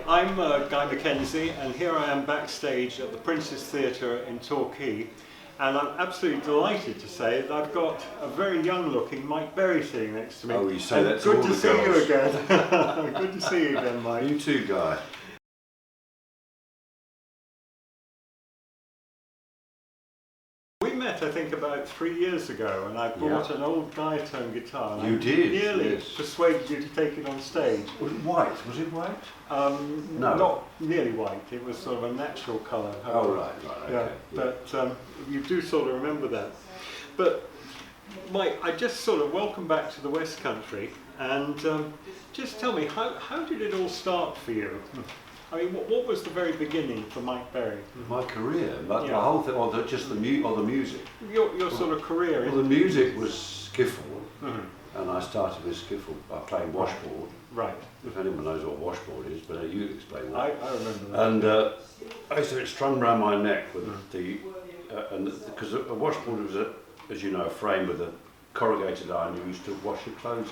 I'm Guy Mackenzie, and here I am backstage at the Prince's Theatre in Torquay, and I'm absolutely delighted to say that I've got a very young-looking Mike Berry sitting next to me. Oh, you say that to good all to the see girls. you again. Good to see you again, Mike. You too, Guy. We met, I think, about 3 years ago, and I bought an old diatone guitar. And You I did, nearly yes. persuaded you to take it on stage. Was it white? Was it white? No. Not nearly white. It was sort of a natural colour. Oh, right, okay. Yeah, but you do sort of remember that. But Mike, I just sort of welcome back to the West Country, and just tell me, how did it all start for you? I mean, what was the very beginning for Mike Berry? My career, the whole thing, or just the music. Your sort of career. Well, the music was skiffle, and I started with skiffle by playing washboard. Right. If anyone knows what washboard is, but you explain that. I remember that. And I used to have it strung around my neck with because a washboard was, as you know, a frame with a corrugated iron. You used to wash your clothes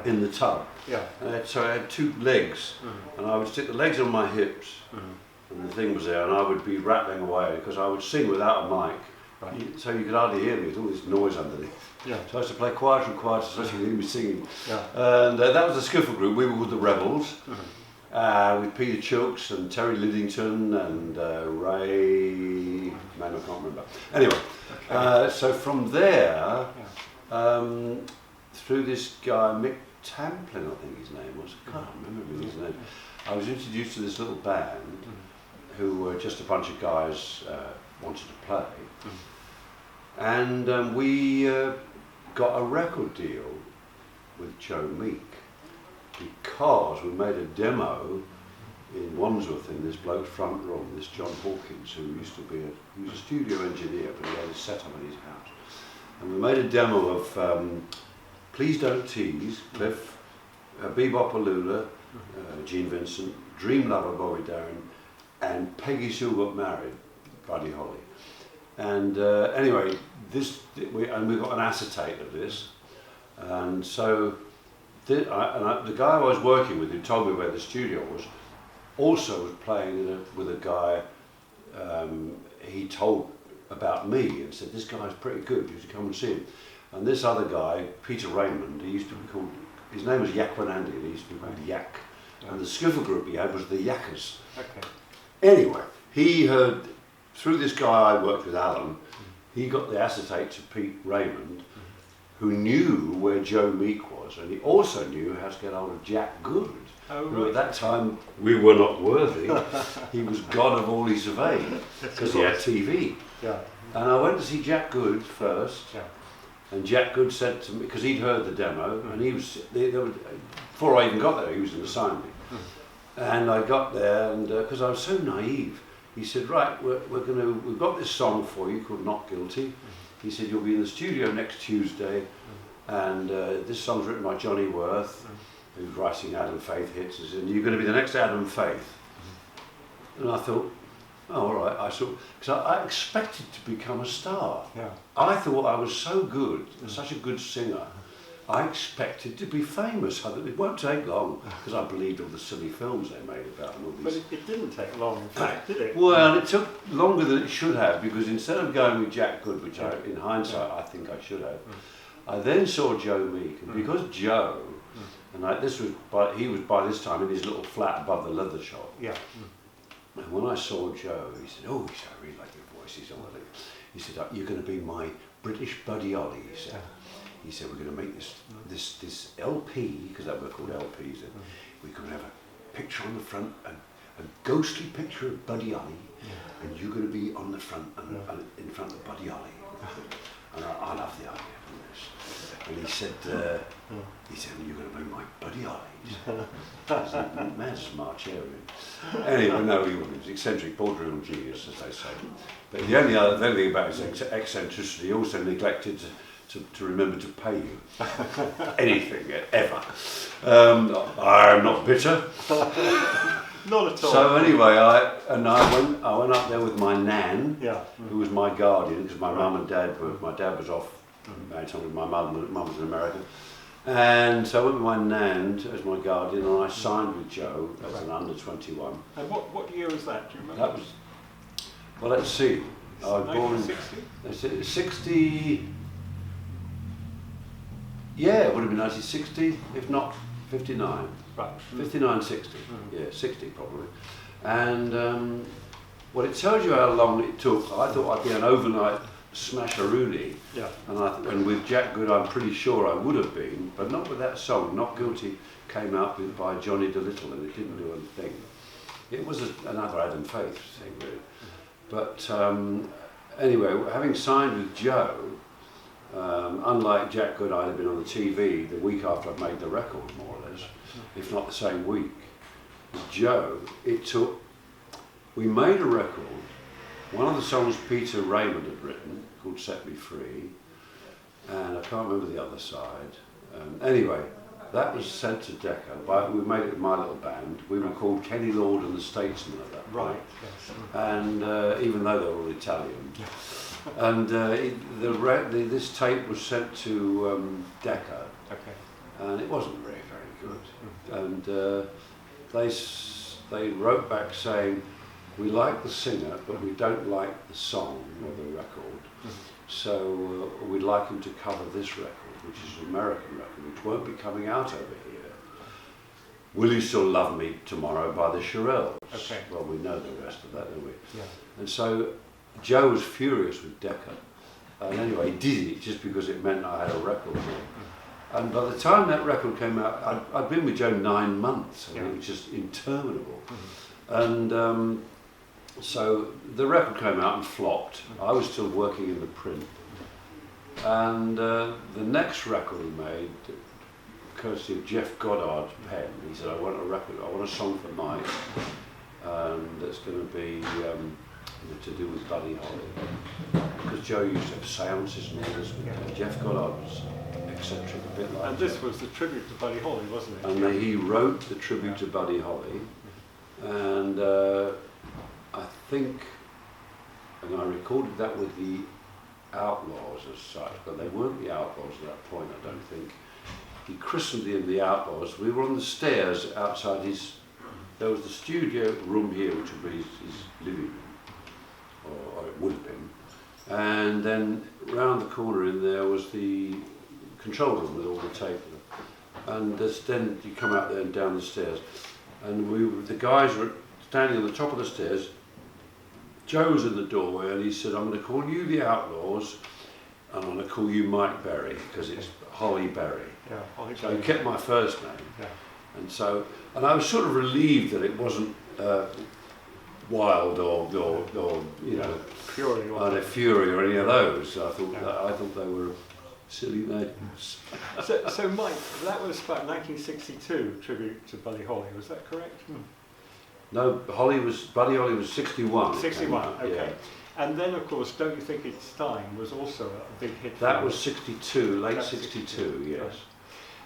in the tub. Yeah. So I had two legs, and I would stick the legs on my hips, and the thing was there, and I would be rattling away because I would sing without a mic, so you could hardly hear me with all this noise underneath. Yeah. So I used to play quieter and quieter so you could hear me singing. Yeah. And that was the skiffle group. We were with the Rebels, with Peter Chilks and Terry Liddington and Ray, man I can't remember. Anyway, so from there, through this guy, Mick Tamplin, I think his name was, I can't remember his name, I was introduced to this little band who were just a bunch of guys wanted to play, and we got a record deal with Joe Meek because we made a demo in Wandsworth in this bloke's front room, this John Hawkins, who used to be he was a studio engineer, but he had a setup in his house, and we made a demo of Please Don't Tease, Cliff, Bebop Alula, Gene Vincent, Dream Lover, Bobby Darin, and Peggy Sue Got Married, Buddy Holly. And anyway, we got an acetate of this, and so the guy I was working with, who told me where the studio was, also was playing with a guy he told about me and said, this guy's pretty good, you should come and see him. And this other guy, Peter Raymond, he used to be called, his name was Yakwanandi, and he used to be called Yak. And the skiffle group he had was the Yakkers. Okay. Anyway, he heard, through this guy I worked with, Alan, he got the acetate to Pete Raymond, who knew where Joe Meek was, and he also knew how to get hold of Jack Good, who at that time we were not worthy. He was god of all he surveyed, because he had TV. Yeah. And I went to see Jack Good first. Yeah. And Jack Good said to me, because he'd heard the demo, and he was, before I even got there, he was going to sign me. And I got there, and because I was so naive, he said, right, we've got this song for you called Not Guilty. He said, you'll be in the studio next Tuesday, and this song's written by Johnny Worth, who's writing Adam Faith hits, and you're going to be the next Adam Faith. And I thought, oh, all right, because I expected to become a star. Yeah. I thought I was so good, such a good singer, I expected to be famous. It won't take long, because I believed all the silly films they made about him. But it didn't take long, in fact, did it? Well, it took longer than it should have, because instead of going with Jack Good, which in hindsight I think I should have, I then saw Joe Meek, and because Joe, and he was by this time in his little flat above the leather shop. Yeah. And when I saw Joe, he said, "Oh, I really like your voice." He said, "You're going to be my British Buddy Holly." He said. He said, "We're going to make this LP, because that were called LPs. And we're going to have a picture on the front, a ghostly picture of Buddy Holly, and you're going to be on the front and in front of Buddy Holly." And I love the idea of this. And he said, "You're going to be my Buddy Holly." Man, smart cherry. Anyway, no, he was eccentric, borderline genius, as they say. But the only other thing about his eccentricity, he also neglected to remember to pay you anything ever. I'm not bitter. Not at all. So anyway, I went up there with my nan, who was my guardian, because my mum and dad my dad was off, my mum was in America, And so I went with my nan as my guardian, and I signed with Joe as an under 21. And what year was that? Do you remember? That was, well, let's see. I was born in 1960? 60. Yeah, it would have been 1960, if not 59. Right. 59, 60. Yeah, 60 probably. And well, it tells you how long it took. I thought I'd be an overnight smasheroonie. Yeah. And with Jack Good, I'm pretty sure I would have been, but not with that song. Not Guilty came out with by Johnny DeLittle, and it didn't do anything. It was another Adam Faith thing, really. But anyway, having signed with Joe, unlike Jack Good, I'd have been on the TV the week after I'd made the record, more or less, if not the same week. With Joe, we made a record. One of the songs Peter Raymond had written, called Set Me Free, and I can't remember the other side. Anyway, that was sent to Decca. We made it with my little band. We were called Kenny Lord and the Statesmen at that point. Right, yes. And even though they were all Italian. And this tape was sent to Decca, and it wasn't very good. And they wrote back saying, we like the singer, but we don't like the song or the record. So we'd like him to cover this record, which is an American record, which won't be coming out over here. Will You Still Love Me Tomorrow by the Shirelles? Okay. Well, we know the rest of that, don't we? Yeah. And so Joe was furious with Decca. And anyway, he did it just because it meant I had a record deal. And by the time that record came out, I'd been with Joe 9 months. I mean, it was just interminable. And so the record came out and flopped. I was still working in the print. And the next record he made, courtesy of Jeff Goddard's pen, he said, I want a song for Mike, that's going to be to do with Buddy Holly. Because Joe used to have seances and all this. Jeff Goddard was eccentric, a bit like And this was the tribute to Buddy Holly, wasn't it? And he wrote the tribute to Buddy Holly. And I think, and I recorded that with the Outlaws as such, but they weren't the Outlaws at that point, I don't think. He christened them the Outlaws. We were on the stairs outside there was the studio room here, which would be his living room, or it would have been. And then round the corner in there was the control room with all the tape. And then you come out there and down the stairs. And the guys were standing on the top of the stairs. Joe was in the doorway and he said, I'm going to call you the Outlaws and I'm going to call you Mike Berry because it's Holly Berry. Yeah, Holly So Berry. he kept my first name. Yeah. And I was sort of relieved that it wasn't Wild or you know, Fury or Fury or any of those. I thought they were silly names. So Mike, that was about 1962 tribute to Buddy Holly, was that correct? No, Buddy Holly was 61. 61, okay. Yeah. And then of course, Don't You Think It's Time was also a big hit. That was 62, late 62, yes. Right.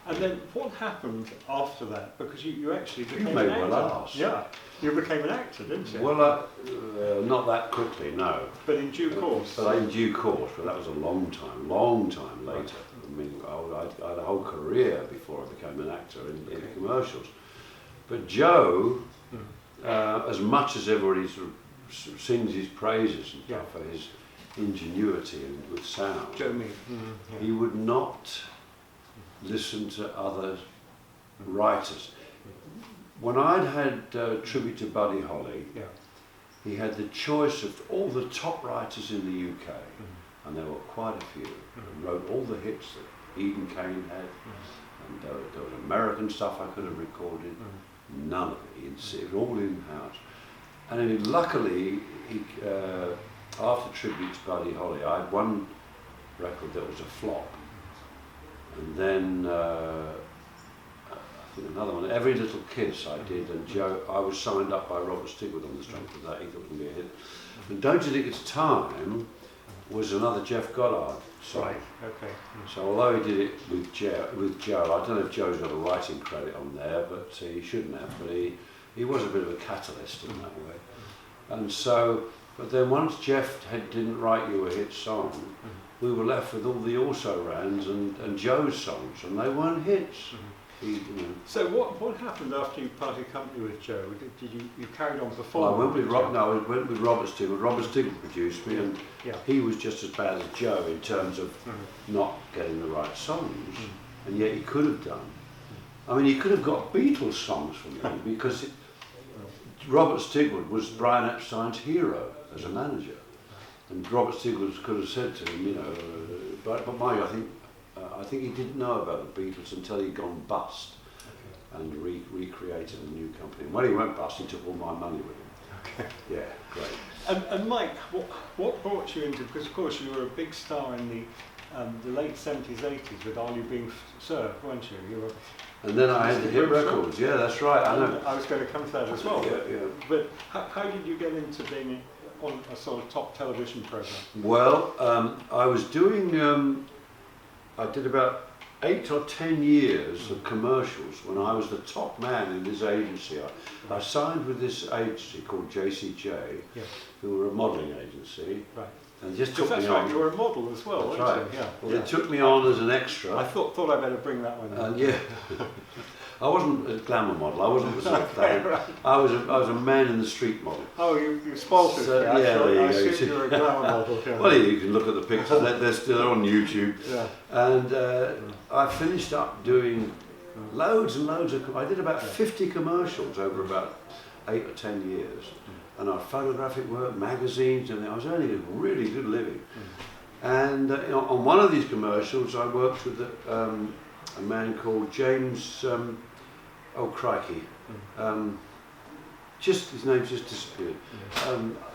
And then what happened after that? Because you actually became made an actor. well asked. Yeah, you became an actor, didn't you? Well, not that quickly, no. But in due course. But in due course, but that was a long time later. I mean, I had a whole career before I became an actor in commercials. But Joe, as much as everybody sort of sings his praises and stuff for his ingenuity and with sound, Joe Meek. he would not listen to other writers. When I'd had tribute to Buddy Holly, he had the choice of all the top writers in the UK, and there were quite a few, and wrote all the hits that Eden Kane had, and there was American stuff I could have recorded, none of it, it was all in-house. And luckily, after tribute to Buddy Holly, I had one record that was a flop, and then I think another one, Every Little Kiss I did, and Joe, I was signed up by Robert Stigwood on the strength of that, he thought it would be a hit. And Don't You Think It's Time was another Jeff Goddard song. Right, okay. So although he did it with Joe, I don't know if Joe's got a writing credit on there, but he shouldn't have, but he was a bit of a catalyst in that way. And so, but then once Jeff didn't write you a hit song, we were left with all the also-rans and Joe's songs, and they weren't hits. So what happened after you parted company with Joe? Did you carried on Well, performing? I went with Robert Stigwood. Robert Stigwood produced me, and he was just as bad as Joe in terms of not getting the right songs, and yet he could have done. I mean, he could have got Beatles songs for me because Robert Stigwood was Brian Epstein's hero as a manager, and Robert Stigwood could have said to him, but Mike, I think he didn't know about the Beatles until he'd gone bust and recreated a new company. And when he went bust, he took all my money with him. Okay. Yeah, great. And Mike, what brought you into? Because of course you were a big star in the late 70s, 80s with Are You Being Served, weren't you? You were. And then I had the hit records. Yeah, that's right. I know. I was going to come to that as well. Yeah. But how did you get into being on a sort of top television program? Well, I was doing. I did about 8 or 10 years of commercials when I was the top man in this agency. I signed with this agency called JCJ, who were a modelling agency. Right. And just took me on. Right, you were a model as well, that's weren't right. you? Yeah. Well, they took me on as an extra. I thought I'd better bring that one in. Yeah. I wasn't a glamour model. I wasn't the sort of thing. Right. I was a man in the street model. Oh, you spoiled it. So, yeah, there you I go. assumed you were a glamour model. Yeah. Well, you can look at the pictures. They're still on YouTube. Yeah. And I finished up doing loads and loads of. I did about 50 commercials over about 8 or 10 years, and I photographic work, magazines, and I was earning a really good living. And on one of these commercials, I worked with a man called James. Oh crikey! His name just disappeared.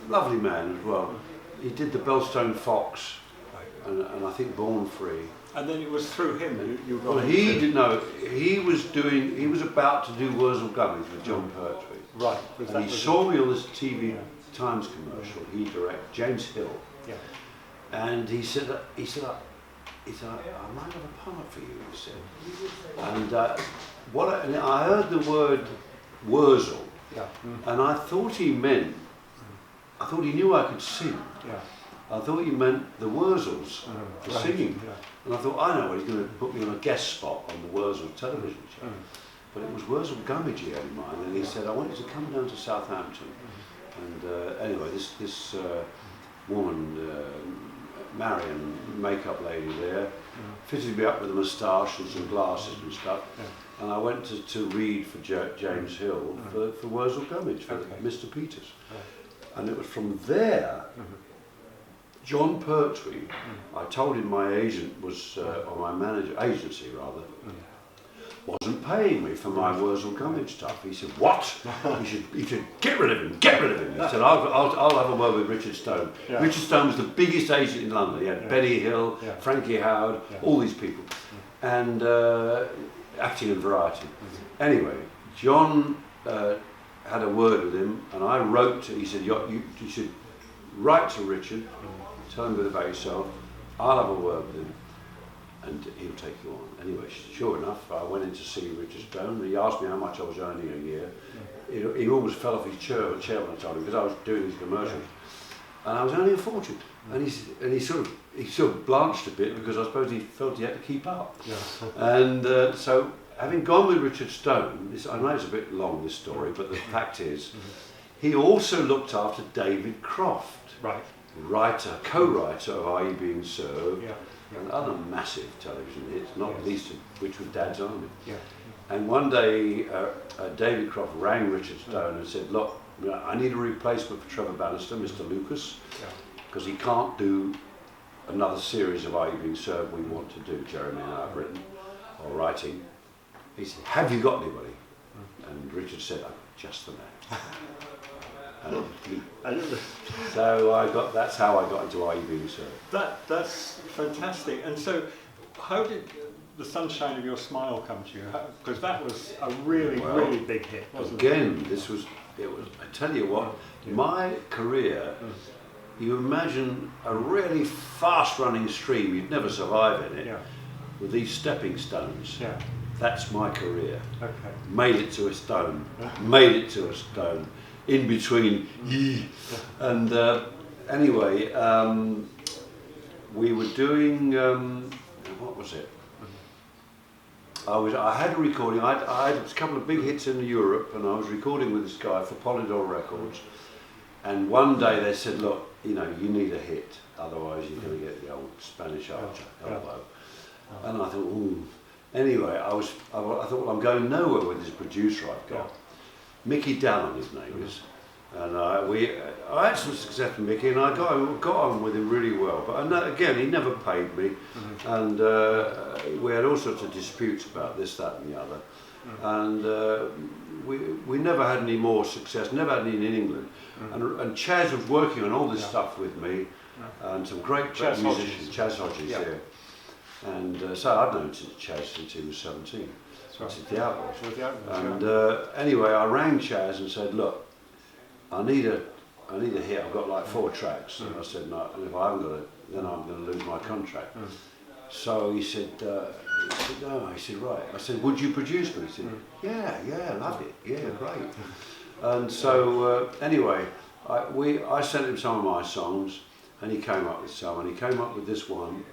Lovely man as well. He did the Bellstone Fox, and I think Born Free. And then it was through him you got. Well, he didn't know. He was about to do Worzel Gummidge with John Pertwee. Right. And he saw me on this TV Times commercial. He directed James Hill. Yeah. And he said, I might have a part for you, he said. And I heard the word Worzel, and I thought he knew I could sing. Yeah. I thought he meant the Wurzels, the singing. Yeah. And I thought, I know, he's going to put me on a guest spot on the Worzel television show. But it was Worzel Gummidge he had in mind, and he said, I want you to come down to Southampton. And anyway, this woman, Marion, makeup lady there, fitted me up with a moustache and some glasses and stuff. And I went to read for James Hill for Worzel Gummidge, for Mr. Peters. And it was from there, John Pertwee, I told him my agent was, or my manager, agency rather, wasn't paying me for my Worzel Gummidge stuff. He said, what? He said, get rid of him. He said, I'll have a word with Richard Stone. Yeah. Richard Stone was the biggest agent in London. He had Benny Hill, Frankie Howard, all these people, and acting and variety. Anyway, John had a word with him, and I wrote to, he said, you should write to Richard, tell him a bit about yourself, I'll have a word with him, and he'll take you on. Anyway, sure enough, I went in to see Richard Stone. He asked me how much I was earning a year. He almost fell off his chair when I told him, because I was doing these commercials. And I was earning a fortune. And he sort of blanched a bit, because I suppose he felt he had to keep up. Yeah. And so, having gone with Richard Stone, I know it's a bit long, this story, but the fact is, he also looked after David Croft, writer, co-writer of Are You Being Served, and other massive television hits, not least of which was Dad's Army. Yeah. And one day, David Croft rang Richard Stone and said, look, I need a replacement for Trevor Bannister, Mr. Lucas, because he can't do another series of Are You Being Served we want to do, Jeremy and I have written, or writing. He said, have you got anybody? And Richard said, I'm just the man. So that's how I got into Are You Being Served. That's fantastic. And so, how did The Sunshine of Your Smile come to you? Because that was a really big hit, wasn't it? Again, it was. I tell you what, my career. You imagine a really fast-running stream. You'd never survive in it. With these stepping stones. Yeah. That's my career. Okay. Made it to a stone. Made it to a stone. In between, and anyway, we were doing, what was it? I had a recording, I had a couple of big hits in Europe, and I was recording with this guy for Polydor Records, and one day they said, look, you know, you need a hit, otherwise you're going to get the old Spanish Archer elbow. And I thought, ooh. Anyway, I thought, well, I'm going nowhere with this producer I've got. Mickey Dallon, his name is. And I had some success with Mickey, and I got on with him really well. But again, he never paid me, and we had all sorts of disputes about this, that, and the other. And we never had any more success. Never had any in England. And Chaz was working on all this stuff with me, and some great musicians, Chaz Hodges, And so I've known Chaz since he was 17. Since the Outlaws. And anyway, I rang Chaz and said, look, I need a hit. I've got like 4 tracks. And I said, no, and if I haven't got it, then I'm going to lose my contract. So he said, no. He said, right. I said, would you produce me? He said, yeah, love it. Yeah, great. And so anyway, I sent him some of my songs, and he came up with some, and he came up with this one.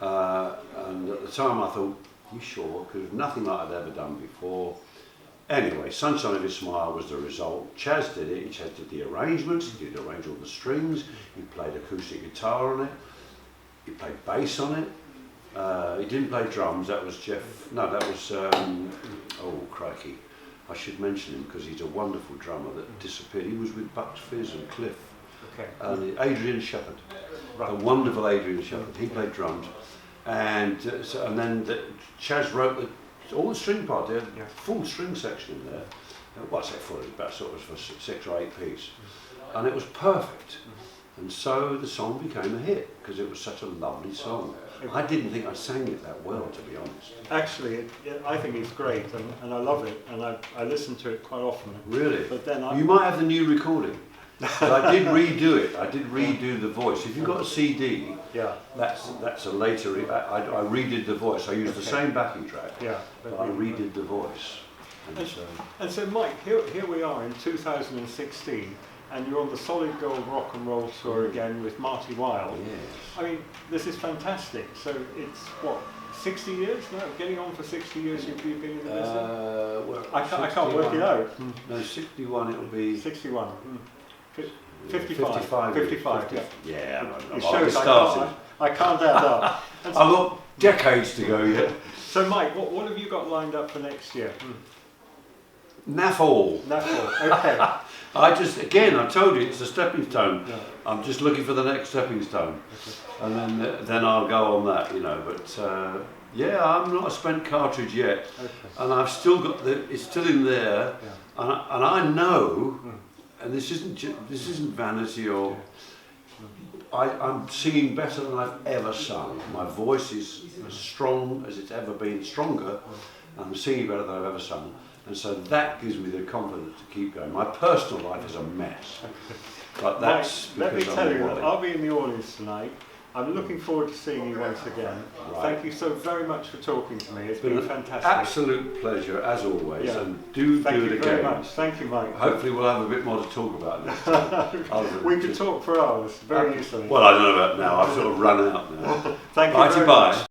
And at the time I thought, you sure? Because it was nothing like I'd ever done before. Anyway, Sunshine of His Smile was the result. Chaz did it. Chaz did the arrangements. He did arrange all the strings. He played acoustic guitar on it. He played bass on it. He didn't play drums. That was Jeff. No, that was. Oh crikey! I should mention him because he's a wonderful drummer that disappeared. He was with Bucks Fizz and Cliff. Okay. And Adrian Shepherd, right. The wonderful Adrian Shepherd. He played drums, and then Chaz wrote all the string part. They had a full string section in there. Well, I say full, it was about sort of for 6 or 8 piece, and it was perfect. And so the song became a hit because it was such a lovely song. I didn't think I sang it that well, to be honest. Actually, I think it's great, and I love it, and I listen to it quite often. Really? But then you might have the new recording. But I did redo it. I did redo the voice. If you've got a CD, that's a later. I redid the voice. I used the same backing track. But I redid the voice. And so, Mike, here we are in 2016, and you're on the Solid Gold Rock and Roll Tour again with Marty Wilde. Yes. I mean, this is fantastic. So it's what, 60 years now? Getting on for 60 years you've been in the business? Well, I can't work it out. No, 61. It'll be 61. 55. 55. Yeah. It shows I can't add up. I've got decades to go yet. So, Mike, what have you got lined up for next year? Naff all. Okay. I told you it's a stepping stone. Yeah. I'm just looking for the next stepping stone, and then I'll go on that, you know. But I'm not a spent cartridge yet, and I've still got it's still in there, and I know, and this isn't vanity or. I'm singing better than I've ever sung. My voice is as strong as it's ever been, stronger. I'm singing better than I've ever sung. And so that gives me the confidence to keep going. My personal life is a mess. But that's Mike, because let me tell you that I'll be in the audience tonight. I'm looking forward to seeing you once again. Right. Thank you so very much for talking to me. It's been fantastic. Absolute pleasure, as always. Yeah. And do it again. Thank you very much. Thank you, Mike. Hopefully we'll have a bit more to talk about next time. We could talk for hours, very easily. Well, I don't know about now. I've sort of run out now. Thank you very much.